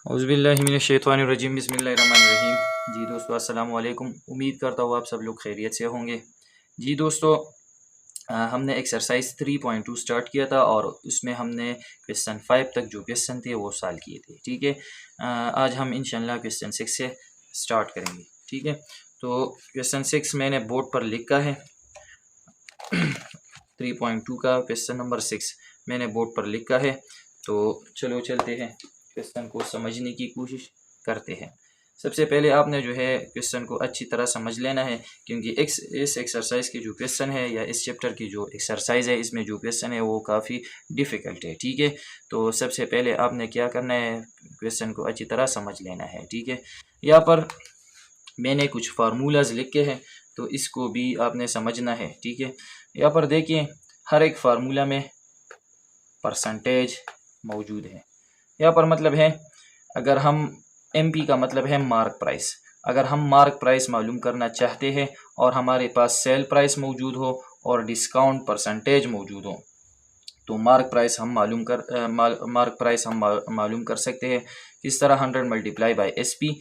औज़ुबिल्लाहिमिनश्शैतानिर्रजीम बिस्मिल्लाहिर्रहमानिर्रहीम। जी दोस्तों अस्सलाम वालेकुम। उम्मीद करता हूँ आप सब लोग खैरियत से होंगे। जी दोस्तों, हमने एक्सरसाइज 3.2 स्टार्ट किया था और उसमें हमने क्वेश्चन 5 तक जो क्वेश्चन थे वो सॉल्व किए थे। ठीक है, आज हम इंशाल्लाह क्वेश्चन 6 से स्टार्ट करेंगे। ठीक है, तो क्वेश्चन 6 मैंने बोर्ड पर लिखा है। 3.2 का क्वेश्चन नंबर 6 मैंने बोर्ड पर लिखा है। तो चलो चलते हैं, क्वेश्चन को समझने की कोशिश करते हैं। सबसे पहले आपने जो है क्वेश्चन को अच्छी तरह समझ लेना है, क्योंकि इस एक्सरसाइज की जो क्वेश्चन है या इस चैप्टर की जो एक्सरसाइज है इसमें जो क्वेश्चन है वो काफ़ी डिफ़िकल्ट है। ठीक है, तो सबसे पहले आपने क्या करना है, क्वेश्चन को अच्छी तरह समझ लेना है। ठीक है, यहाँ पर मैंने कुछ फार्मूलाज लिखे हैं, तो इसको भी आपने समझना है। ठीक है, यहाँ पर देखिए हर एक फार्मूला में परसेंटेज मौजूद है। यहाँ पर मतलब है, अगर हम MP का मतलब है मार्क प्राइस, अगर हम मार्क प्राइस मालूम करना चाहते हैं और हमारे पास सेल प्राइस मौजूद हो और डिस्काउंट परसेंटेज मौजूद हो, तो मार्क प्राइस हम मालूम कर सकते हैं। किस तरह 100 multiply by SP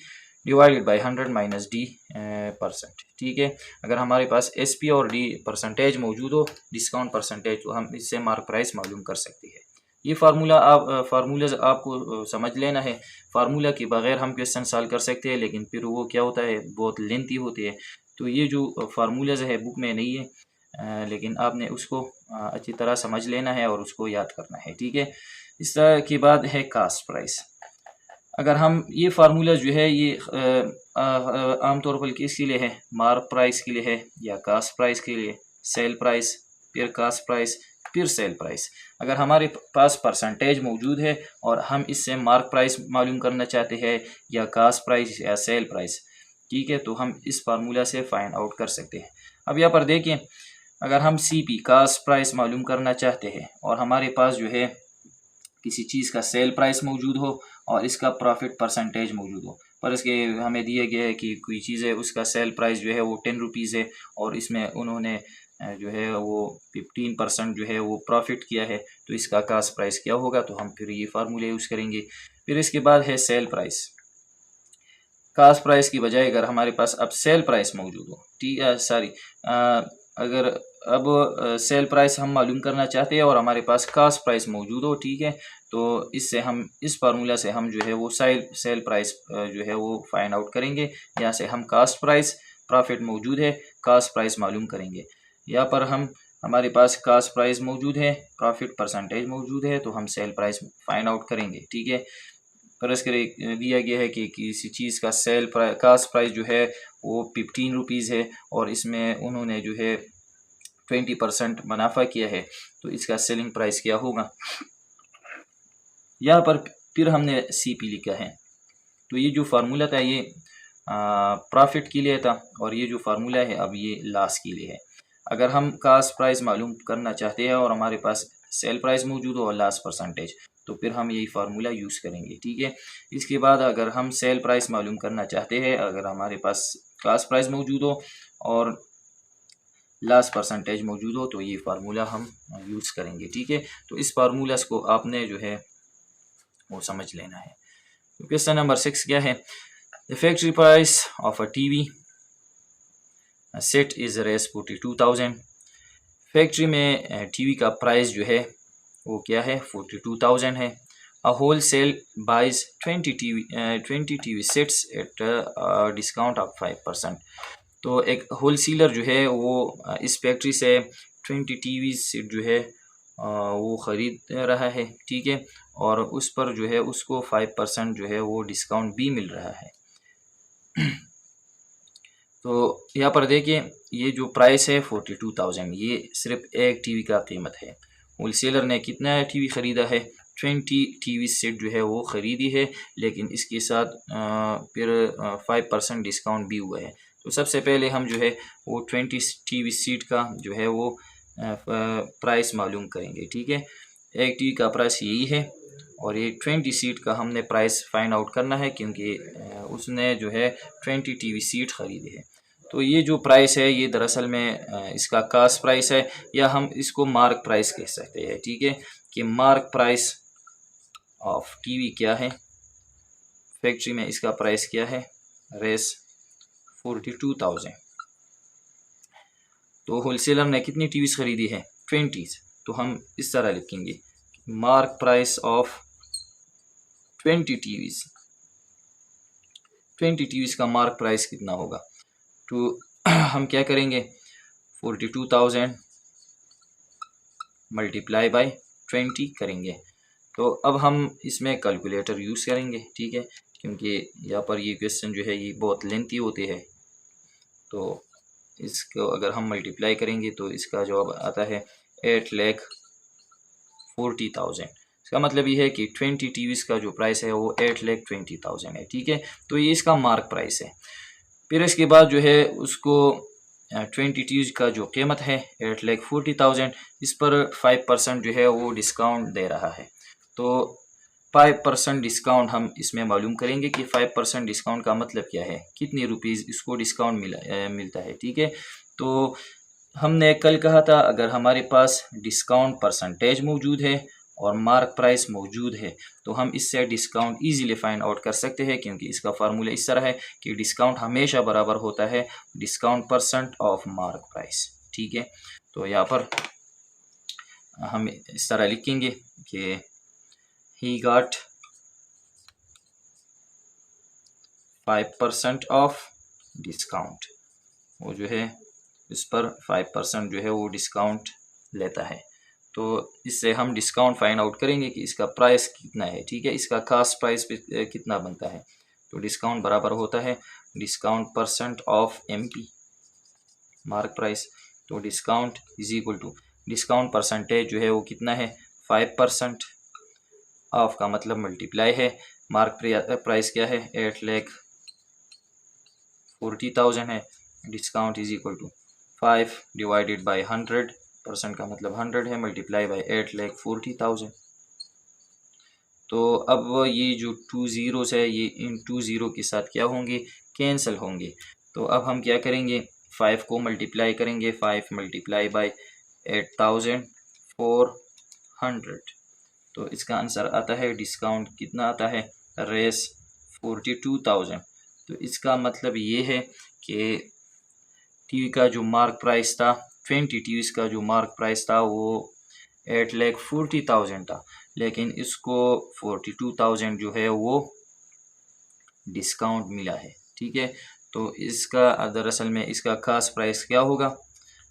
divided by 100 minus D percent. ठीक है, अगर हमारे पास SP और D परसेंटेज मौजूद हो, डिस्काउंट परसेंटेज, तो हम इससे मार्क प्राइस मालूम कर सकते हैं। ये फार्मूलाज आपको समझ लेना है। फार्मूला के बगैर हम क्वेश्चन सॉल्व कर सकते हैं, लेकिन फिर वो क्या होता है, बहुत लेंथी होती है। तो ये जो फार्मूलाज है बुक में नहीं है, लेकिन आपने उसको अच्छी तरह समझ लेना है और उसको याद करना है। ठीक है, इस तरह की बात है कास्ट प्राइस। अगर हम ये फार्मूला जो है ये आमतौर पर किसके लिए है, मार्क प्राइस के लिए है या कास्ट प्राइस के लिए, सेल प्राइस फिर कास्ट प्राइस फिर सेल प्राइस। अगर हमारे पास परसेंटेज मौजूद है और हम इससे मार्क प्राइस मालूम करना चाहते हैं या कास्ट प्राइस या सेल प्राइस, ठीक है, तो हम इस फार्मूला से फाइंड आउट कर सकते हैं। अब यहाँ पर देखिए, अगर हम CP कास्ट प्राइस मालूम करना चाहते हैं और हमारे पास जो है किसी चीज़ का सेल प्राइस मौजूद हो और इसका प्रॉफिट परसेंटेज मौजूद हो, पर इसके हमें दिया गया है कि कोई चीज़ है उसका सेल प्राइस जो है वो 10 रुपीज़ है और इसमें उन्होंने जो है वो 15% जो है वो प्रॉफिट किया है, तो इसका कास्ट प्राइस क्या होगा, तो हम फिर ये फार्मूले यूज़ करेंगे। फिर इसके बाद है सेल प्राइस। कास्ट प्राइस की बजाय अगर हमारे पास अब सेल प्राइस मौजूद हो, अगर अब सेल प्राइस हम मालूम करना चाहते हैं और हमारे पास कास्ट प्राइस मौजूद हो, ठीक है, तो इससे हम इस फार्मूला से हम जो है वो सेल प्राइस जो है वो फाइंड आउट करेंगे। यहाँ से हम कास्ट प्राइस, प्रॉफिट मौजूद है, कास्ट प्राइस मालूम करेंगे। यहाँ पर हमारे पास कास्ट प्राइस मौजूद है, प्रॉफिट परसेंटेज मौजूद है, तो हम सेल प्राइस फाइंड आउट करेंगे। ठीक है, पर इसके दिया गया है कि किसी चीज़ का कास्ट प्राइस जो है वो 15 रुपीज़ है और इसमें उन्होंने जो है 20% मुनाफा किया है, तो इसका सेलिंग प्राइस क्या होगा। यहाँ पर फिर हमने CP लिखा है। तो ये जो फार्मूला था ये प्रॉफिट के लिए था और ये जो फार्मूला है अब ये लॉस के लिए है। अगर हम कास्ट प्राइस मालूम करना चाहते हैं और हमारे पास सेल प्राइस मौजूद हो और लॉस परसेंटेज, तो फिर हम यही फार्मूला यूज़ करेंगे। ठीक है, इसके बाद अगर हम सेल प्राइस मालूम करना चाहते हैं, अगर हमारे पास कास्ट प्राइस मौजूद हो और लॉस परसेंटेज मौजूद हो, तो ये फार्मूला हम यूज़ करेंगे। ठीक है, तो इस फार्मूला को आपने जो है वो समझ लेना है। तो क्वेश्चन नंबर 6 क्या है, the factory price of a TV set is Rs 42,000। Factory में TV का प्राइस जो है वो क्या है, 42,000 है। A wholesale buys 20 TV sets at discount of 5%। तो एक होल सेलर जो है वो इस फैक्ट्री से 20 TV सेट जो है वो ख़रीद रहा है। ठीक है, और उस पर जो है उसको 5% जो है वो डिस्काउंट भी मिल रहा है। तो यहाँ पर देखिए ये जो प्राइस है 42,000, ये सिर्फ एक TV का कीमत है। होलसेलर ने कितना TV ख़रीदा है, 20 TV सेट जो है वो ख़रीदी है, लेकिन इसके साथ फिर 5% डिस्काउंट भी हुआ है। तो सबसे पहले हम जो है वो 20 TV सेट का जो है वो प्राइस मालूम करेंगे। ठीक है, एक TV का प्राइस यही है और ये 20 सीट का हमने प्राइस फाइंड आउट करना है, क्योंकि उसने जो है 20 TV सीट ख़रीदे है। तो ये जो प्राइस है ये दरअसल में इसका कास्ट प्राइस है, या हम इसको मार्क प्राइस कह सकते हैं। ठीक है, कि मार्क प्राइस ऑफ TV क्या है, फैक्ट्री में इसका प्राइस क्या है, रेस 42,000। तो होलसेलर ने कितनी टीवीज़ ख़रीदी है, 20। तो हम इस तरह लिखेंगे, mark price of 20 TVs, 20 TVs का मार्क प्राइस कितना होगा। तो हम क्या करेंगे, 42,000 मल्टीप्लाई बाय 20 करेंगे। तो अब हम इसमें कैलकुलेटर यूज़ करेंगे, ठीक है, क्योंकि यहाँ पर ये क्वेश्चन जो है ये बहुत लेंथी होते हैं। तो इसको अगर हम मल्टीप्लाई करेंगे तो इसका जवाब आता है 8,40,000। इसका मतलब ये है कि 20 टीवीज़ का जो प्राइस है वो 8,20,000 है, ठीक है। तो ये इसका मार्क प्राइस है। फिर इसके बाद जो है उसको 20 टीवीज़ का जो कीमत है 8,40,000, इस पर 5% जो है वो डिस्काउंट दे रहा है। तो 5% डिस्काउंट हम इसमें मालूम करेंगे कि 5% डिस्काउंट का मतलब क्या है, कितनी रुपीज़ इसको डिस्काउंट मिलता है, ठीक है। तो हमने कल कहा था अगर हमारे पास डिस्काउंट परसेंटेज मौजूद है और मार्क प्राइस मौजूद है तो हम इससे डिस्काउंट इजीली फाइंड आउट कर सकते हैं, क्योंकि इसका फार्मूला इस तरह है कि डिस्काउंट हमेशा बराबर होता है discount percent of mark price, ठीक है। तो यहाँ पर हम इस तरह लिखेंगे कि he got 5% ऑफ डिस्काउंट, वो जो है इस पर 5% जो है वो डिस्काउंट लेता है। तो इससे हम डिस्काउंट फाइंड आउट करेंगे कि इसका प्राइस कितना है, ठीक है, इसका खास प्राइस कितना बनता है। तो डिस्काउंट बराबर होता है discount percent of MP mark price. तो discount is equal to discount percentage जो है वो कितना है, 5%, ऑफ का मतलब मल्टीप्लाई है, मार्क प्राइस क्या है 8,40,000 है, discount is equal to 5 divided by 100%, का मतलब 100 है, मल्टीप्लाई बाय 8,40,000। तो अब ये जो 2 ज़ीरोज़ है ये इन 2 ज़ीरो के साथ क्या होंगे, कैंसिल होंगे। तो अब हम क्या करेंगे, 5 को मल्टीप्लाई करेंगे, 5 मल्टीप्लाई बाय 8,400। तो इसका आंसर आता है डिस्काउंट कितना आता है, रेस 42,000। तो इसका मतलब ये है कि टीवी का जो मार्क प्राइस था, 20 टीवीज़ का जो मार्क प्राइस था वो 8,40,000 था, लेकिन इसको 42,000 जो है वो डिस्काउंट मिला है, ठीक है। तो इसका दरअसल में इसका खास प्राइस क्या होगा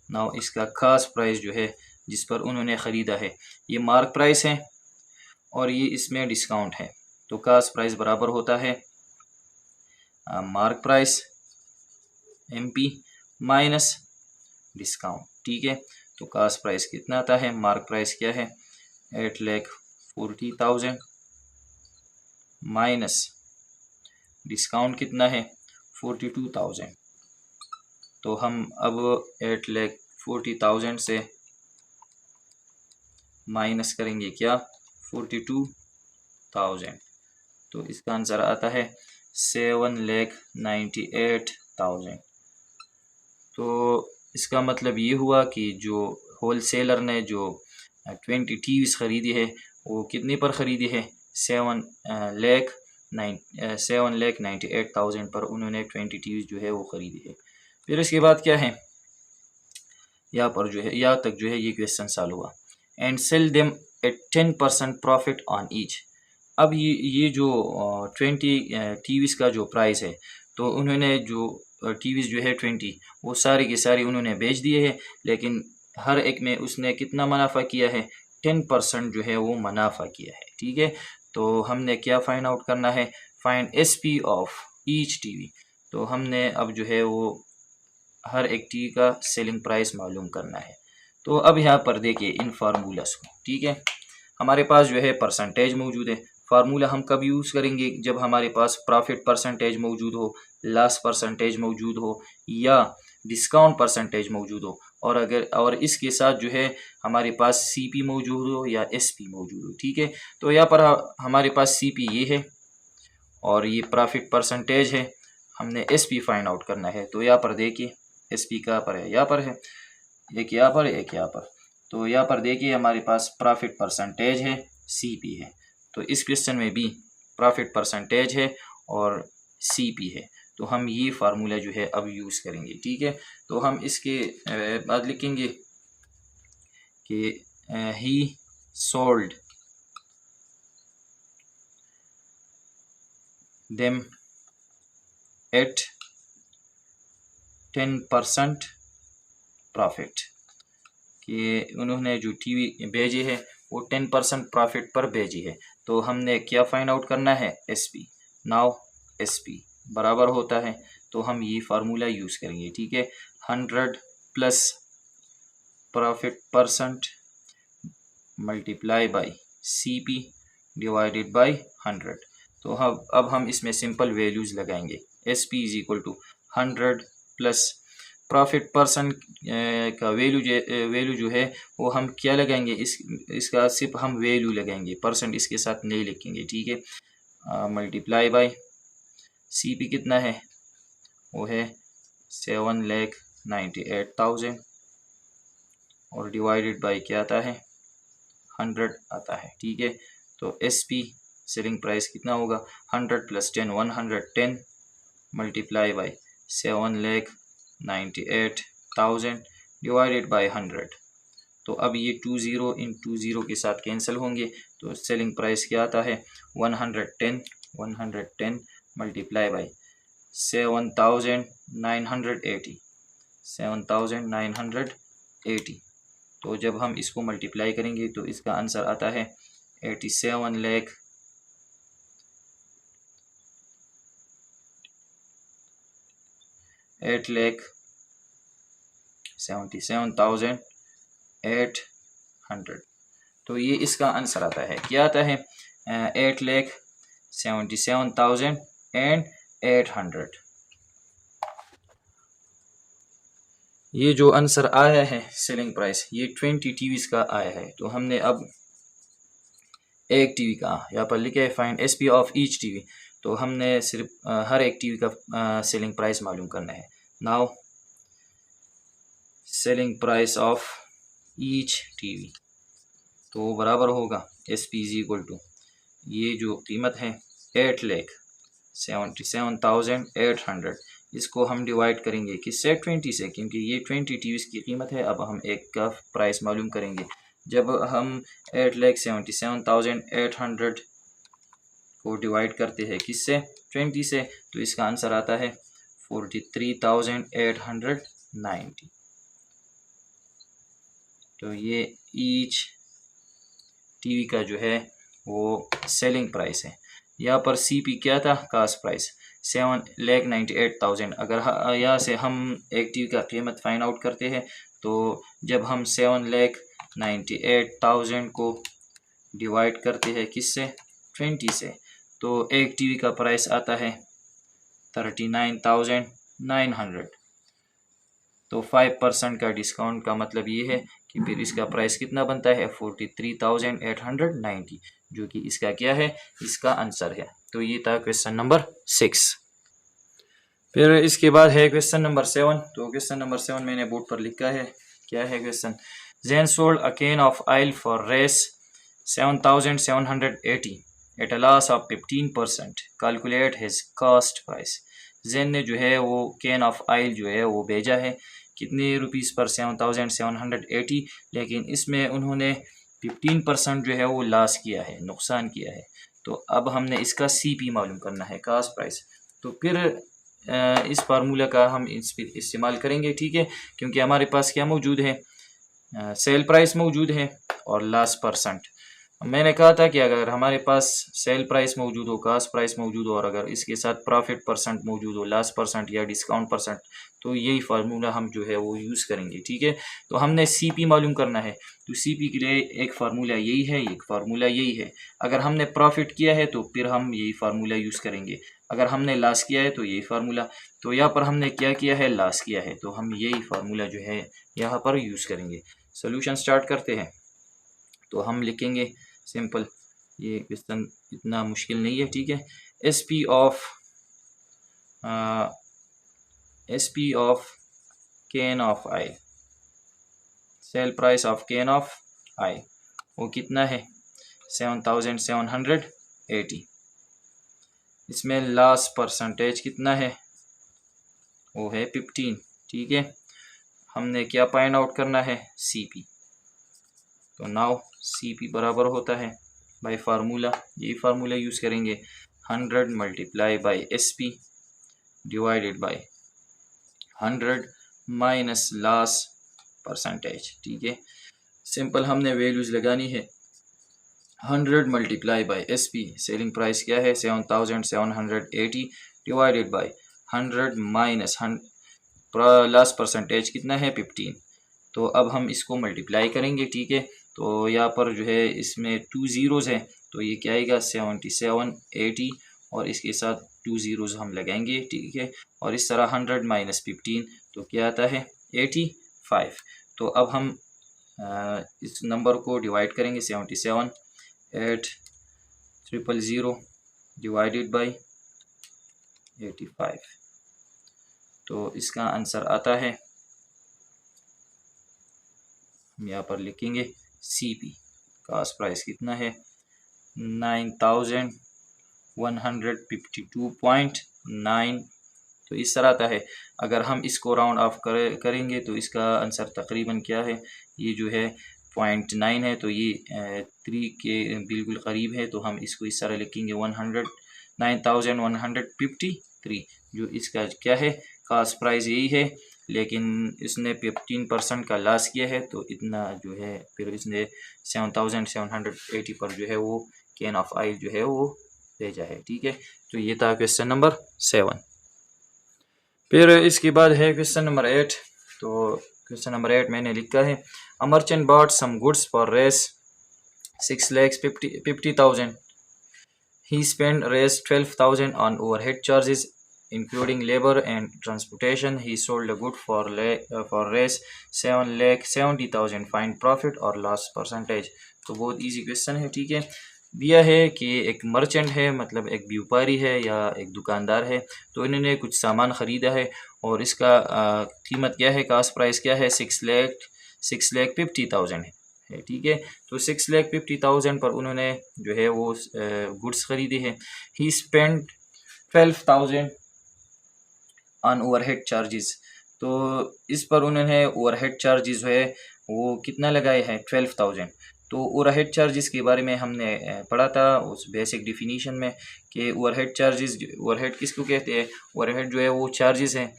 ना, इसका खास प्राइस जो है जिस पर उन्होंने ख़रीदा है ये मार्क प्राइस है और ये इसमें डिस्काउंट है। तो कास्ट प्राइस बराबर होता है mark price MP minus discount, ठीक है। तो कास्ट प्राइस कितना आता है, मार्क प्राइस क्या है 8,40,000 माइनस डिस्काउंट कितना है 42,000। तो हम अब 8,40,000 से माइनस करेंगे क्या 42,000। तो इसका आंसर आता है 7,98,000। तो इसका मतलब ये हुआ कि जो होलसेलर ने जो 20 टीवीज़ ख़रीदी है वो कितने पर ख़रीदी है, 7,98,000 पर उन्होंने 20 टीवीज़ जो है वो ख़रीदी है। फिर इसके बाद क्या है, यहाँ पर जो है यहाँ तक जो है ये क्वेश्चन सॉल्व हुआ। And sell them at 10% profit on each. अब ये जो 20 टीवीज़ का जो प्राइस है, तो उन्होंने जो टीवीज़ जो है 20 वो सारी की सारी उन्होंने बेच दिए हैं, लेकिन हर एक में उसने कितना मुनाफा किया है, 10% जो है वो मुनाफा किया है, ठीक है। तो हमने क्या फाइंड आउट करना है, find SP of each TV. तो हमने अब जो है वो हर एक टीवी का सेलिंग प्राइस मालूम करना है। तो अब यहाँ पर देखिए इन फार्मूलास को, ठीक है, हमारे पास जो है परसेंटेज मौजूद है। फार्मूला हम कब यूज़ करेंगे, जब हमारे पास प्रॉफिट परसेंटेज मौजूद हो, लॉस परसेंटेज मौजूद हो या डिस्काउंट परसेंटेज मौजूद हो, और इसके साथ जो है हमारे पास CP मौजूद हो या SP मौजूद हो, ठीक है। तो यहाँ पर हमारे पास CP ये है और ये प्रॉफिट परसेंटेज है, हमने SP फाइंड आउट करना है। तो यहाँ पर देखिए SP कहाँ पर है, यहाँ पर है, एक यहाँ पर एक यहाँ पर। तो यहाँ पर देखिए हमारे पास प्रॉफिट परसेंटेज है, CP है। तो इस क्वेश्चन में भी प्रॉफिट परसेंटेज है और CP है। तो हम ये फार्मूला जो है अब यूज़ करेंगे, ठीक है। तो हम इसके बाद लिखेंगे कि ही सोल्ड देम एट 10% प्रॉफिट, कि उन्होंने जो टीवी भेजी है वो 10% प्रॉफिट पर भेजी है। तो हमने क्या फाइंड आउट करना है, SP। नाउ SP बराबर होता है, तो हम ये फार्मूला यूज़ करेंगे, ठीक है। 100 plus profit percent multiply by CP divided by 100। तो अब हम इसमें सिंपल वैल्यूज़ लगाएंगे। SP is equal to 100 plus profit percent का वैल्यू जो है वो हम क्या लगाएंगे, इसका सिर्फ हम वैल्यू लगाएंगे, परसेंट इसके साथ नहीं लिखेंगे, ठीक है। मल्टीप्लाई बाई CP कितना है, वो है 7,98,000 और डिवाइडेड बाई क्या आता है, 100 आता है, ठीक है। तो SP सेलिंग प्राइस कितना होगा, 100 plus 10 110 multiply by 7,98,000 divided by 100। तो अब ये 20 इन 20 के साथ कैंसिल होंगे, तो सेलिंग प्राइस क्या आता है 110 मल्टीप्लाई बाई 7,980। तो जब हम इसको मल्टीप्लाई करेंगे तो इसका आंसर आता है 8,77,800। तो ये इसका आंसर आता है, क्या आता है 8,77,800। ये जो आंसर आया है सेलिंग प्राइस, ये 20 टीवीज़ का आया है। तो हमने अब एक टीवी का यहाँ पर लिखे है find SP of each TV. तो हमने सिर्फ हर एक टीवी का सेलिंग प्राइस मालूम करना है। Now selling price of each TV, तो बराबर होगा SP इज इक्वल टू, ये जो कीमत है 8,77,800, इसको हम डिवाइड करेंगे किससे, 20 से, क्योंकि ये 20 टीवीज़ की कीमत है। अब हम एक का प्राइस मालूम करेंगे। जब हम 8,77,800 को डिवाइड करते हैं किससे, 20 से, तो इसका आंसर आता है 43,890। तो ये ईच टीवी का जो है वो सेलिंग प्राइस है। यहाँ पर CP क्या था, कास्ट प्राइस 7,98,000। अगर यहाँ से हम एक टीवी का कीमत फाइंड आउट करते हैं, तो जब हम 7,98,000 को डिवाइड करते हैं किससे, 20 से, तो एक टीवी का प्राइस आता है 39,900। तो 5% का डिस्काउंट का मतलब ये है कि फिर इसका प्राइस कितना बनता है 43,890, जो कि इसका क्या है, इसका आंसर है। तो ये था क्वेश्चन नंबर 6। फिर इसके बाद है क्वेश्चन नंबर 7। तो क्वेश्चन नंबर 7 मैंने बोर्ड पर लिखा है, क्या है question, Zen sold a can of oil for Rs 7,780 at a loss of 15%. Calculate his cost price. Zen ने जो है वो कैन ऑफ ऑयल जो है वो भेजा है कितने रुपीस पर, 7,780, लेकिन इसमें उन्होंने 15% जो है वो लॉस किया है, नुकसान किया है। तो अब हमने इसका CP मालूम करना है, कास्ट प्राइस। तो फिर इस फार्मूला का हम इस्तेमाल करेंगे, ठीक है, क्योंकि हमारे पास क्या मौजूद है, सेल प्राइस मौजूद है और लॉस परसेंट। मैंने कहा था कि अगर हमारे पास सेल प्राइस मौजूद हो, कास्ट प्राइस मौजूद हो, और अगर इसके साथ प्रॉफिट परसेंट मौजूद हो, लॉस परसेंट या डिस्काउंट परसेंट, तो यही फार्मूला हम जो है वो यूज़ करेंगे, ठीक है। तो हमने CP मालूम करना है, तो CP के लिए एक फार्मूला यही है, एक फार्मूला यही है। अगर हमने प्रॉफिट किया है तो फिर हम यही फार्मूला यूज़ करेंगे, अगर हमने लॉस किया है तो यही फार्मूला। तो यहाँ पर हमने क्या किया है, लॉस किया है, तो हम यही फार्मूला जो है यहाँ पर यूज़ करेंगे। सोल्यूशन स्टार्ट करते हैं। तो हम लिखेंगे सिंपल, ये क्वेश्चन इतना मुश्किल नहीं है, ठीक है। SP of can of oil, sale price of can of oil वो कितना है 7,780। इसमें लॉस परसेंटेज कितना है, वो है 15। ठीक है, हमने क्या फाइंड आउट करना है, CP। तो नाउ CP बराबर होता है बाय फार्मूला, यही फार्मूला यूज़ करेंगे, 100 multiply by SP divided by 100 minus loss percentage. ठीक है, सिंपल हमने वैल्यूज़ लगानी है। 100 multiply by SP, selling price क्या है 7780, divided by 100 minus loss percentage कितना है 15। तो अब हम इसको मल्टीप्लाई करेंगे। ठीक है, तो यहाँ पर जो है इसमें 2 ज़ीरोज़ हैं, तो ये क्या आएगा 7780 और इसके साथ 2 ज़ीरोज़ हम लगाएंगे। ठीक है, और इस तरह 100 माइनस 15 तो क्या आता है 85। तो अब हम इस नंबर को डिवाइड करेंगे, 778000 डिवाइडेड बाई 85। तो इसका आंसर आता है, हम यहाँ पर लिखेंगे CP कास्ट प्राइस कितना है 9152.9। तो इस तरह आता है। अगर हम इसको राउंड ऑफ करेंगे तो इसका आंसर तकरीबन क्या है, ये जो है 0.9 है, तो ये 3 के बिल्कुल करीब है। तो हम इसको इस तरह लिखेंगे 9153, जो इसका क्या है कास्ट प्राइस यही है, लेकिन इसने 15% का लॉस किया है, तो इतना जो है फिर इसने 7780 पर जो है वो कैन ऑफ ऑयल जो है वो भेजा है। ठीक है, तो ये था क्वेश्चन नंबर 7। फिर इसके बाद है क्वेश्चन नंबर 8। तो क्वेश्चन नंबर 8 मैंने लिखा है, a merchant bought some goods for Rs 6,50,000. He spent raised 12,000 on overhead charges including labor and transportation. He sold a good for raise 7,70,000. Find profit or loss percentage. तो बहुत easy question है। ठीक है, दिया है कि एक मर्चेंट है, मतलब एक व्यापारी है या एक दुकानदार है, तो इन्होंने कुछ सामान ख़रीदा है और इसका कीमत क्या है, कास्ट प्राइस क्या है 6,50,000 है। ठीक है, तो 6,50,000 पर उन्होंने जो है वो गुड्स ख़रीदे हैं। ही स्पेंड 12,000 ऑन ओवरहेड चार्जेस, तो इस पर उन्होंने ओवरहेड चार्जेस है वो कितना लगाए हैं 12,000। तो ओवरहेड चार्जेस के बारे में हमने पढ़ा था उस बेसिक डिफिनीशन में कि ओवरहेड चार्जेस, ओवरहेड किसको कहते हैं, ओवरहेड जो है वो चार्जेस हैं,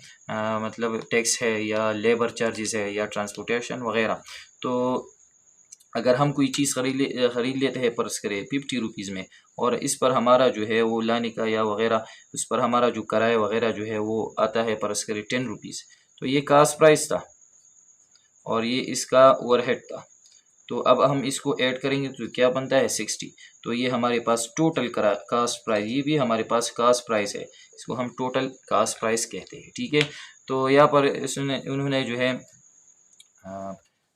मतलब टैक्स है या लेबर चार्जेस है या ट्रांसपोर्टेशन वगैरह। तो अगर हम कोई चीज़ ख़रीद लेते हैं पर्स करें 50 रुपीज़ में, और इस पर हमारा जो है वो लाने का या वगैरह उस पर हमारा जो किराया वगैरह जो है वो आता है पर्स करें 10 रुपीज़, तो ये कास्ट प्राइस था और ये इसका ओवरहेड था। तो अब हम इसको ऐड करेंगे तो क्या बनता है 60। तो ये हमारे पास टोटल कास्ट प्राइस, ये भी हमारे पास कास्ट प्राइस है, इसको हम टोटल कास्ट प्राइस कहते हैं। ठीक है, तो यहाँ पर उन्होंने जो है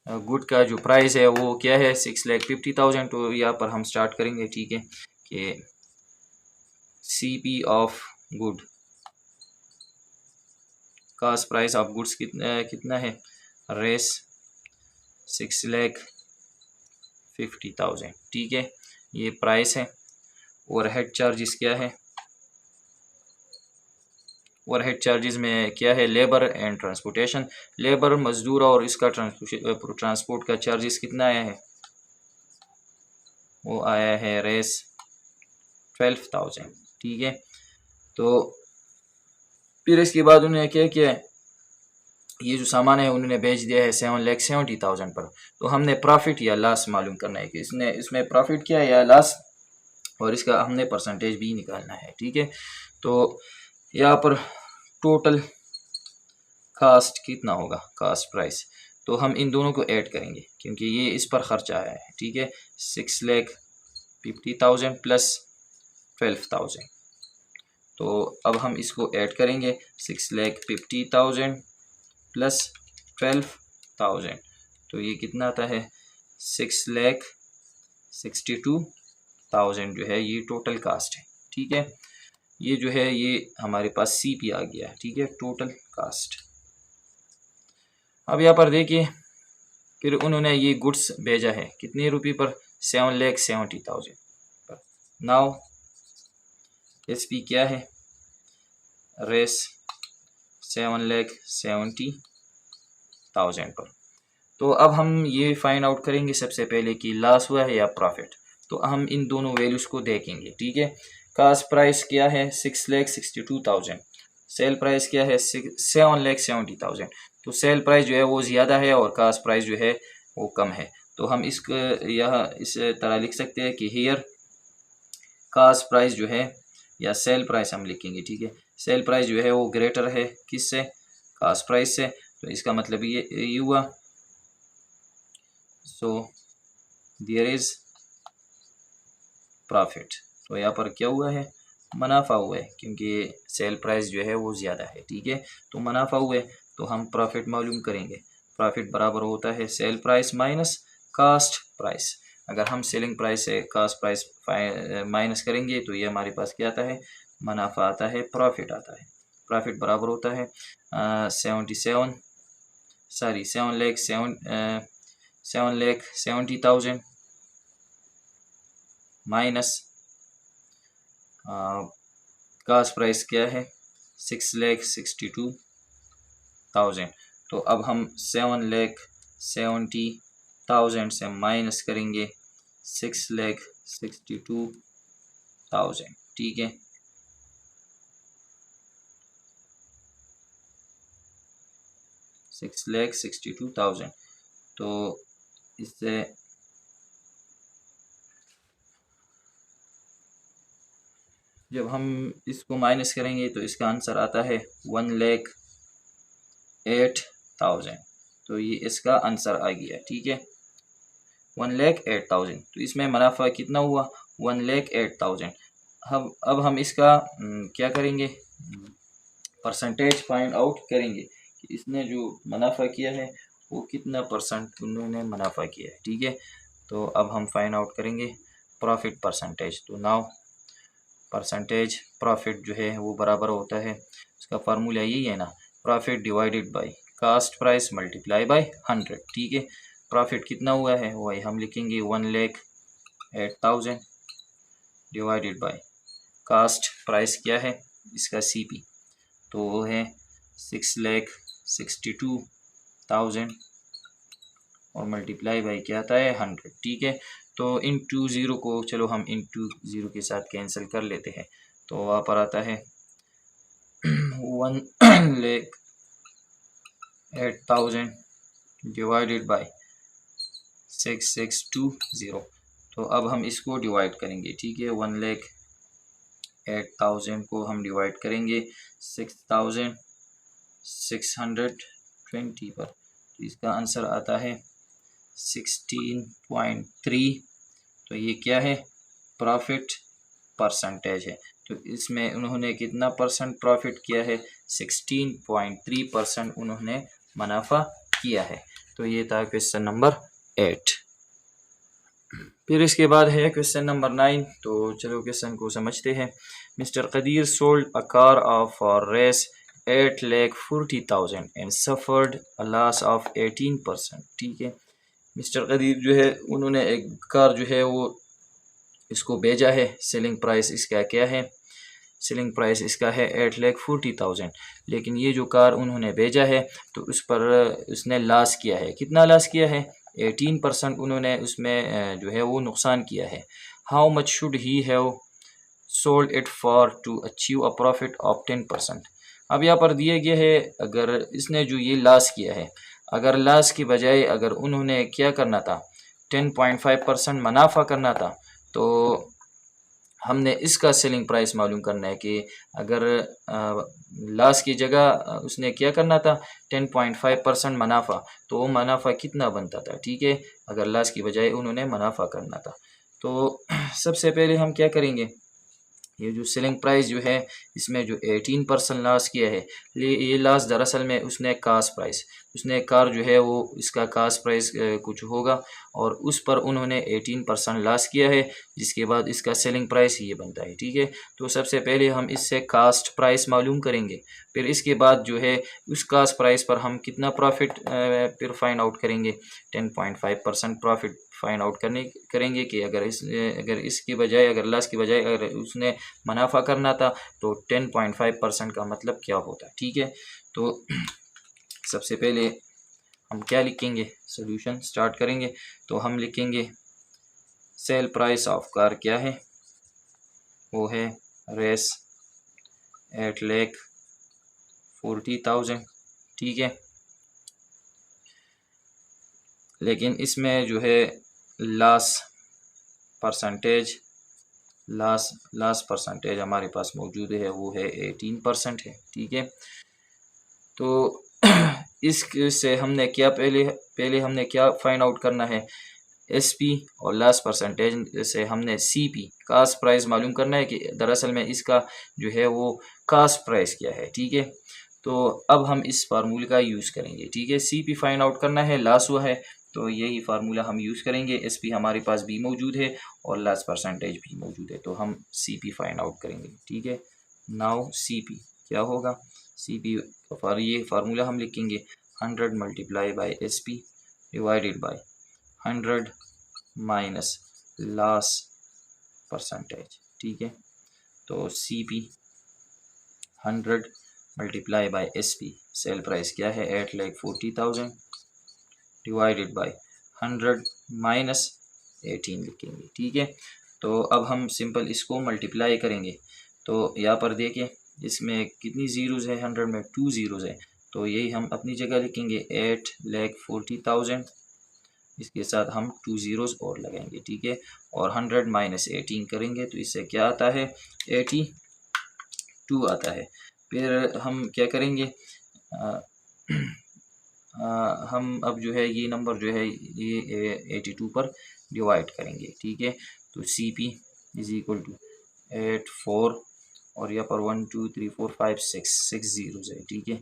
गुड का जो प्राइस है वो क्या है 6,50,000। तो यहाँ पर हम स्टार्ट करेंगे। ठीक है, कि CP of good, cost price of goods कितना है रेस 6,50,000। ठीक है, ये प्राइस है। ओवरहेड चार्जेस क्या है, ओवरहेड चार्जेस में क्या है लेबर एंड ट्रांसपोर्टेशन, लेबर मजदूर और इसका ट्रांसपोर्ट का चार्जेस कितना आया है, वो आया है रेस 12,000। ठीक है, तो फिर इसके बाद उन्होंने क्या किया है, ये जो सामान है उन्होंने बेच दिया है 7,70,000 पर। तो हमने प्रॉफिट या लॉस मालूम करना है कि इसमें प्रॉफिट क्या है या लॉस, और इसका हमने परसेंटेज भी निकालना है। ठीक है, तो यहाँ पर टोटल कास्ट कितना होगा, कास्ट प्राइस, तो हम इन दोनों को ऐड करेंगे क्योंकि ये इस पर खर्चा आया है। ठीक है, 6,50,000 प्लस 12,000, तो अब हम इसको ऐड करेंगे 6,50,000 प्लस 12,000, तो ये कितना आता है 6,62,000 जो है ये टोटल कास्ट है। ठीक है, ये जो है ये हमारे पास CP आ गया है। ठीक है, टोटल कास्ट। अब यहाँ पर देखिए, फिर उन्होंने ये गुड्स भेजा है कितने रुपये पर 7,70,000 पर। नाउ SP क्या है, रेस 7,70,000 पर। तो अब हम ये फाइंड आउट करेंगे सबसे पहले कि लॉस हुआ है या प्रॉफिट। तो हम इन दोनों वैल्यूज़ को देखेंगे, ठीक है। कास्ट प्राइस क्या है 6,62,000, सेल प्राइस क्या है 7,70,000। तो सेल प्राइस जो है वो ज़्यादा है और कास्ट प्राइस जो है वो कम है। तो हम इसको यह इस तरह लिख सकते हैं कि हियर कास्ट प्राइस जो है या सेल प्राइस हम लिखेंगे, ठीक है। सेल प्राइस जो है वो ग्रेटर है किससे, कास्ट प्राइस से। तो इसका मतलब ये हुआ, सो देयर इज प्रॉफिट। तो यहाँ पर क्या हुआ है, मुनाफा हुआ है, क्योंकि सेल प्राइस जो है वो ज़्यादा है, ठीक है। तो मुनाफा हुआ है, तो हम प्रॉफिट मालूम करेंगे। प्रॉफिट बराबर होता है sale price minus cost price. अगर हम सेलिंग प्राइस से कास्ट प्राइस माइनस करेंगे तो ये हमारे पास क्या आता है, मुनाफा आता है, प्रॉफिट आता है। प्रॉफिट बराबर होता है 7,70,000 माइनस कास्ट प्राइस क्या है 6,62,000। तो अब हम 7,70,000 से माइनस करेंगे 6,62,000, ठीक है। $6,62,000। तो इससे जब हम इसको माइनस करेंगे तो इसका आंसर आता है 1,08,000। तो ये इसका आंसर आ गया, ठीक है, 1,08,000। तो इसमें मुनाफा कितना हुआ 1,08,000। अब हम इसका क्या करेंगे, परसेंटेज फाइंड आउट करेंगे कि इसने जो मुनाफा किया है वो कितना परसेंट उन्होंने मुनाफा किया है, ठीक है। तो अब हम फाइंड आउट करेंगे प्रॉफिट परसेंटेज। तो नाउ परसेंटेज प्रॉफिट जो है वो बराबर होता है, उसका फार्मूला यही है ना, profit divided by cost price multiply by 100, ठीक है। प्रॉफिट कितना हुआ है वही हम लिखेंगे 1,08,000 डिवाइडेड बाय कास्ट प्राइस क्या है इसका CP, तो वो है 6,62,000 और मल्टीप्लाई बाई क्या आता है 100, ठीक है। तो इंटू ज़ीरो को चलो हम इंटू ज़ीरो के साथ कैंसिल कर लेते हैं। तो वहाँ पर आता है 1,08,000 डिवाइडेड बाय 6,620। तो अब हम इसको डिवाइड करेंगे, ठीक है। 1,08,000 को हम डिवाइड करेंगे 6,620 पर, तो इसका आंसर आता है 16.3। तो ये क्या है, प्रॉफिट परसेंटेज है। तो इसमें उन्होंने कितना परसेंट प्रॉफिट किया है, 16.3% उन्होंने मुनाफा किया है। तो ये था क्वेश्चन नंबर 8। फिर इसके बाद है क्वेश्चन नंबर 9। तो चलो क्वेश्चन को समझते हैं। Mr Kadir sold a car of Rs 8,40,000 and suffered a loss of 18%, ठीक है। मिस्टर कदीर जो है उन्होंने एक कार जो है वो इसको भेजा है। सेलिंग प्राइस इसका क्या है, सेलिंग प्राइस इसका है 8,40,000, लेकिन ये जो कार उन्होंने भेजा है तो उस पर उसने लॉस किया है। कितना लॉस किया है, 18% उन्होंने उसमें जो है वो नुकसान किया है। How much should he have sold it for to achieve a profit of 10%। अब यहाँ पर दिया गया है, अगर इसने जो ये लॉस किया है, अगर लॉस की बजाय अगर उन्होंने क्या करना था 10.5% मुनाफा करना था, तो हमने इसका सेलिंग प्राइस मालूम करना है कि अगर लॉस की जगह उसने क्या करना था 10.5% मुनाफा, तो वो मुनाफा कितना बनता था, ठीक है, अगर लॉस की बजाय उन्होंने मुनाफा करना था। तो सबसे पहले हम क्या करेंगे, ये जो सेलिंग प्राइस जो है इसमें जो 18% लॉस किया है, ये लॉस दरअसल में उसने कास्ट प्राइस, उसने कार जो है वो इसका कास्ट प्राइस कुछ होगा और उस पर उन्होंने 18% लॉस किया है, जिसके बाद इसका सेलिंग प्राइस ये बनता है, ठीक है। तो सबसे पहले हम इससे कास्ट प्राइस मालूम करेंगे, फिर इसके बाद जो है उस कास्ट प्राइस पर हम कितना प्रॉफिट फिर फाइंड आउट करेंगे, 10.5% प्रॉफिट फाइंड आउट करेंगे कि अगर इसके बजाय अगर लॉस की बजाय अगर उसने मुनाफा करना था तो 10.5% का मतलब क्या होता है। ठीक है, तो सबसे पहले हम क्या लिखेंगे, सोल्यूशन स्टार्ट करेंगे। तो हम लिखेंगे सेल प्राइस ऑफ कार क्या है, वो है रेस 8,40,000। ठीक है, लेकिन इसमें जो है लॉस परसेंटेज हमारे पास मौजूद है, वो है 18% है। ठीक है, तो इससे हमने क्या पहले हमने क्या फाइंड आउट करना है, एसपी और लॉस परसेंटेज से हमने सीपी कास्ट प्राइस मालूम करना है कि दरअसल में इसका जो है वो कास्ट प्राइस क्या है। ठीक है, तो अब हम इस फार्मूले का यूज़ करेंगे। ठीक है, सीपी फाइंड आउट करना है, लॉस हुआ है तो यही फार्मूला हम यूज़ करेंगे। एसपी हमारे पास भी मौजूद है और लॉस परसेंटेज भी मौजूद है, तो हम सीपी फाइंड आउट करेंगे। ठीक है, नाउ सीपी क्या होगा, सीपी ये फार्मूला हम लिखेंगे 100 multiply by SP divided by 100 minus loss percentage. ठीक है, तो CP 100 multiply by SP, sale price क्या है 8,40,000 डिवाइडेड बाई 100 माइनस 18 लिखेंगे। ठीक है, तो अब हम सिंपल इसको मल्टीप्लाई करेंगे। तो यहाँ पर देखिए इसमें कितनी ज़ीरोज़ है, 100 में 2 ज़ीरोज़ है, तो यही हम अपनी जगह लिखेंगे 8,40,000, इसके साथ हम 2 ज़ीरोज़ और लगाएंगे। ठीक है, और 100 माइनस 18 करेंगे तो इससे क्या आता है 82 आता है। फिर हम क्या करेंगे, हम अब जो है ये नंबर जो है ये 82 पर डिवाइड करेंगे। ठीक है, तो C P is equal to 84 और यहाँ पर 1 2 3 4 5 6 ज़ीरोज़ है। ठीक है,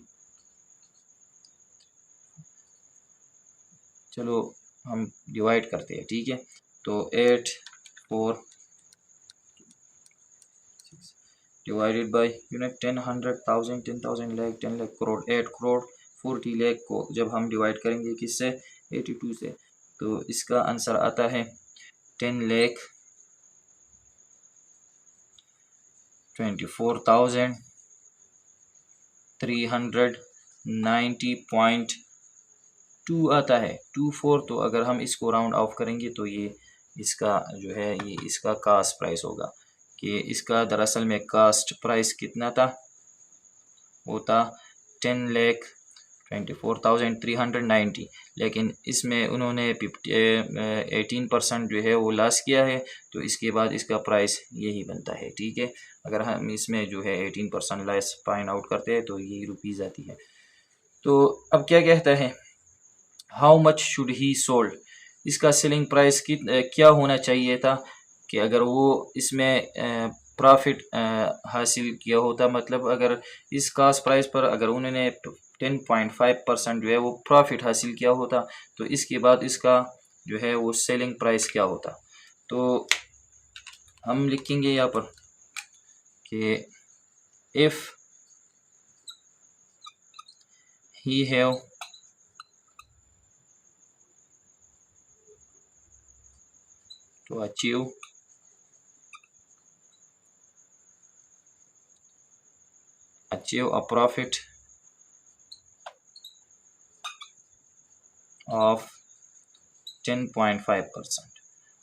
चलो हम डिवाइड करते हैं। ठीक है, तो 8 4 divided by unit 10 100,000 10,000 lakh 10 lakh crore 8 crore 40 lakh को जब हम डिवाइड करेंगे किससे 82 से, तो इसका आंसर आता है 10,24,390.2 आता है 24। तो अगर हम इसको राउंड ऑफ करेंगे तो ये इसका जो है ये इसका कास्ट प्राइस होगा कि इसका दरअसल में कास्ट प्राइस कितना था, वो था 10,24,390, लेकिन इसमें उन्होंने 18% जो है वो लॉस किया है, तो इसके बाद इसका प्राइस यही बनता है। ठीक है, अगर हम इसमें जो है 18% लॉस फाइंड आउट करते हैं तो यही रुपीज़ आती है। तो अब क्या कहता है, how much should he sold, इसका सेलिंग प्राइस क्या होना चाहिए था कि अगर वो इसमें प्रॉफिट हासिल किया होता, मतलब अगर इस कास्ट प्राइस पर अगर उन्होंने 10.5% जो है वो प्रॉफिट हासिल किया होता, तो इसके बाद इसका जो है वो सेलिंग प्राइस क्या होता। तो हम लिखेंगे यहाँ पर कि if he have to achieve a profit of 10.5%,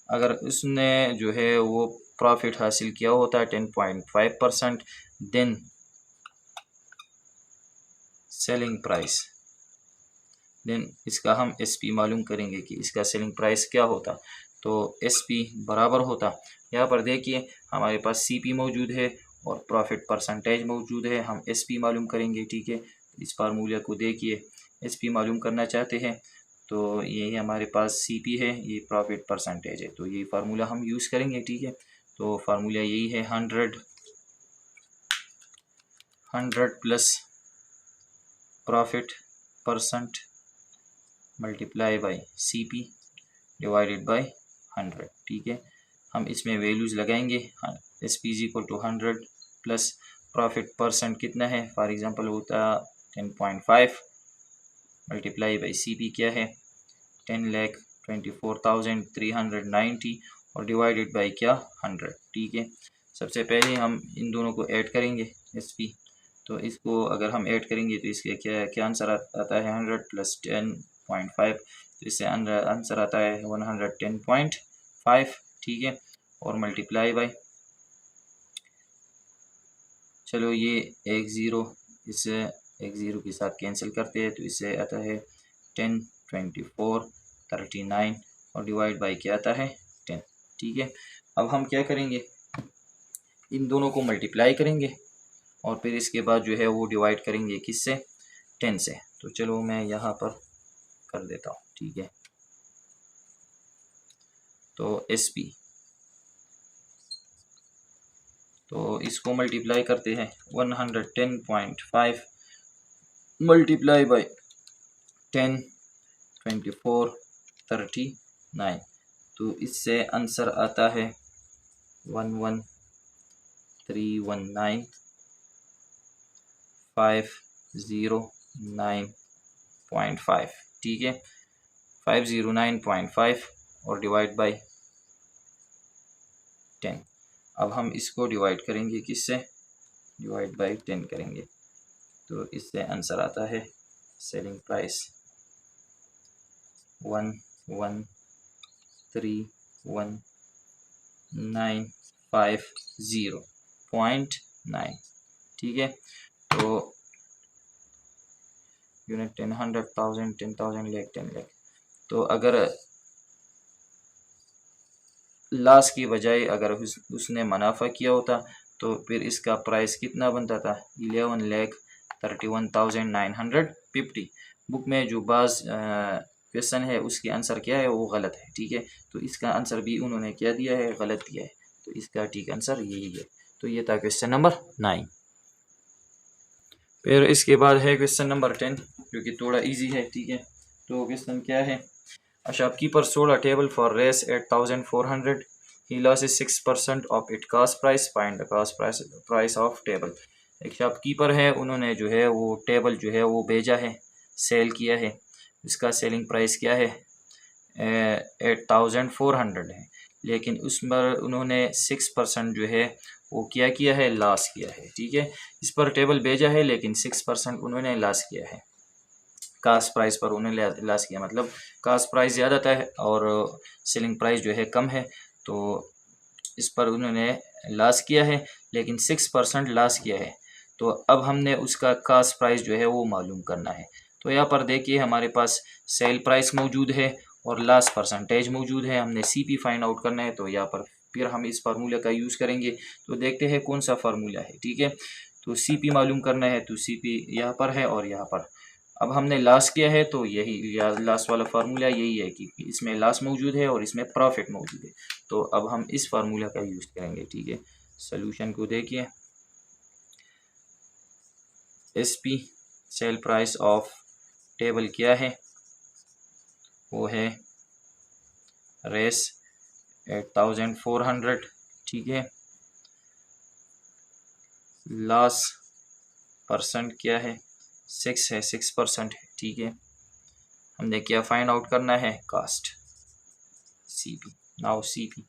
अगर उसने जो है वो प्रॉफिट हासिल किया होता है 10.5%, देन सेलिंग प्राइस, देन इसका हम एसपी मालूम करेंगे कि इसका सेलिंग प्राइस क्या होता। तो एसपी बराबर होता, यहाँ पर देखिए हमारे पास सीपी मौजूद है और प्रॉफिट परसेंटेज मौजूद है, हम एसपी मालूम करेंगे। ठीक है, इस फार्मूले को देखिए, एसपी मालूम करना चाहते हैं तो ये हमारे पास सीपी है, ये प्रॉफिट परसेंटेज है, तो ये फार्मूला हम यूज़ करेंगे। ठीक है, तो फार्मूला यही है 100 plus profit percent multiply by CP divided by 100। ठीक है, हम इसमें वैल्यूज़ लगाएंगे, S P is equal to 100 plus profit percent कितना है, फॉर एग्जांपल होता 10.5 मल्टीप्लाई बाई सी पी क्या है 24,390 और डिवाइडेड बाई क्या 100। ठीक है, सबसे पहले हम इन दोनों को ऐड करेंगे SP। तो इसको अगर हम ऐड करेंगे तो इसके क्या क्या आंसर आता है 100 प्लस 10.5, तो इससे आंसर आता है 110.5। ठीक है, और मल्टीप्लाई बाई, चलो ये एक ज़ीरो इससे एक ज़ीरो के साथ कैंसिल करते हैं, तो इससे आता है 10, 24, 39 और डिवाइड बाई क्या आता है 10। ठीक है, अब हम क्या करेंगे, इन दोनों को मल्टीप्लाई करेंगे और फिर इसके बाद जो है वो डिवाइड करेंगे किससे 10 से। तो चलो मैं यहाँ पर कर देता हूँ। ठीक है, तो SP, तो इसको मल्टीप्लाई करते हैं 110.5 मल्टीप्लाई बाई 10, 24, 39, तो इससे आंसर आता है 11319.5। ठीक है, 509.5 और डिवाइड बाई 10। अब हम इसको डिवाइड करेंगे किससे, डिवाइड बाई 10 करेंगे, तो इससे आंसर आता है सेलिंग प्राइस 1131950.9। ठीक है, तो यूनिट 10, 100,000, 10,000, लाख, 10 लाख। तो अगर लॉस की बजाय अगर उसने मुनाफा किया होता तो फिर इसका प्राइस कितना बनता था 11,31,950। बुक में जो बाज़ क्वेश्चन है उसके आंसर क्या है वो गलत है। ठीक है, तो इसका आंसर भी उन्होंने क्या दिया है, गलत दिया है, तो इसका ठीक आंसर यही है। तो ये था क्वेश्चन नंबर 9। फिर इसके बाद है क्वेश्चन नंबर 10 जो कि थोड़ा इजी है। ठीक है, तो क्वेश्चन क्या है, A shopkeeper sold a table for race at 1,400. He loses 6% of its cost price. Find the cost price of table. एक शॉपकीपर है, उन्होंने जो है वो टेबल जो है वो भेजा है, सेल किया है, इसका सेलिंग प्राइस क्या है 8,400 है, लेकिन उस पर उन्होंने 6% जो है वो क्या किया है, लॉस किया है। ठीक है, इस पर टेबल भेजा है लेकिन 6% उन्होंने लॉस किया है, कास्ट प्राइस पर उन्होंने लॉस किया, मतलब कास्ट प्राइस ज़्यादा था और सेलिंग प्राइस जो है कम है, तो इस पर उन्होंने लॉस किया है लेकिन 6% लॉस किया है। तो अब हमने उसका कास्ट प्राइस जो है वो मालूम करना है। तो यहाँ पर देखिए हमारे पास सेल प्राइस मौजूद है और लॉस परसेंटेज मौजूद है, हमने CP फाइंड आउट करना है। तो यहाँ पर फिर हम इस फार्मूले का यूज़ करेंगे, तो देखते हैं कौन सा फार्मूला है। ठीक है, तो CP मालूम करना है, तो CP यहाँ पर है और यहाँ पर अब हमने लॉस किया है, तो यही लॉस वाला फार्मूला यही है कि इसमें लॉस मौजूद है और इसमें प्रॉफिट मौजूद है। तो अब हम इस फार्मूला का यूज़ करेंगे। ठीक है, सोल्यूशन को देखिए, SP sale price of table क्या है, वो है रेस 8,400। ठीक है, लॉस परसेंट क्या है 6 है, 6% है। ठीक है, हमने क्या फाइंड आउट करना है, cost, CP। Now CP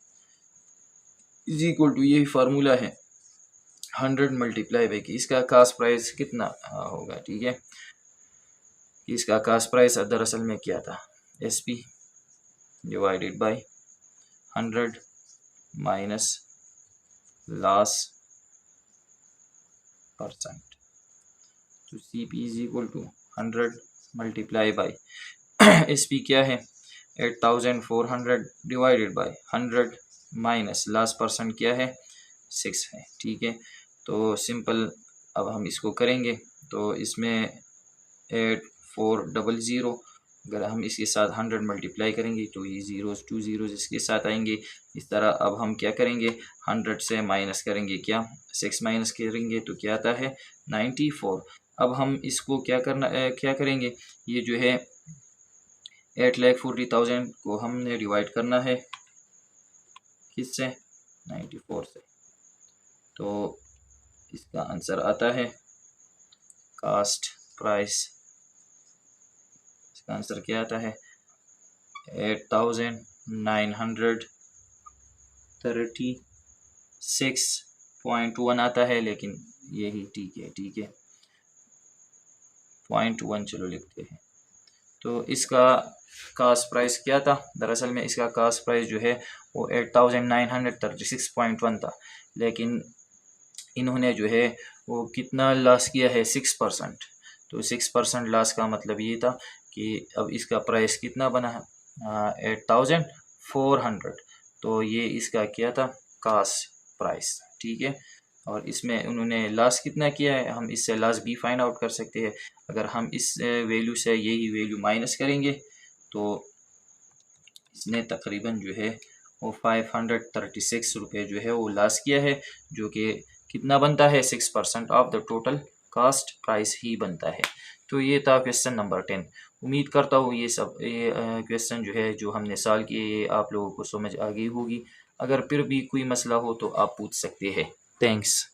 is equal to, यही फार्मूला है 100 मल्टीप्लाई बाई कि इसका कास्ट प्राइस कितना होगा। ठीक है, इसका कास्ट प्राइस दरअसल में क्या था, SP divided by 100 minus loss percent, तो CP is equal to 100 multiply by SP क्या है 8,400 divided by 100 minus last percent क्या है 6 है। ठीक है, तो सिंपल अब हम इसको करेंगे, तो इसमें 8400, अगर हम इसके साथ 100 मल्टीप्लाई करेंगे तो ये ज़ीरोज़ 2 ज़ीरोज़ इसके साथ आएंगे। इस तरह अब हम क्या करेंगे, 100 से माइनस करेंगे, क्या 6 माइनस करेंगे तो क्या आता है 94। अब हम इसको क्या करेंगे, ये जो है 8,40,000 को हमने डिवाइड करना है किससे 94 से, तो इसका आंसर आता है कास्ट प्राइस, इसका आंसर क्या आता है 8936.1 आता है, लेकिन यही ठीक है 0.1 चलो लिखते हैं। तो इसका कास्ट प्राइस क्या था? दरअसल में इसका कास्ट प्राइस जो है वो 8936.1 था, लेकिन इन्होंने जो है वो कितना लॉस किया है? 6%। तो 6% लॉस का मतलब ये था कि अब इसका प्राइस कितना बना है? 8400। तो ये इसका क्या था? कास्ट प्राइस, ठीक है। और इसमें उन्होंने लॉस कितना किया है, हम इससे लॉस भी फाइंड आउट कर सकते हैं। अगर हम इस वैल्यू से यही वैल्यू माइनस करेंगे तो इसने तकरीबन जो है वो 536 रुपये जो है वो लॉस किया है, जो कि कितना बनता है? 6% of the total cost price ही बनता है। तो ये था क्वेश्चन नंबर 10। उम्मीद करता हूँ ये क्वेश्चन जो है जो हमने सॉल्व किए ये आप लोगों को समझ आ गई होगी। अगर फिर भी कोई मसला हो तो आप पूछ सकते हैं। थैंक्स।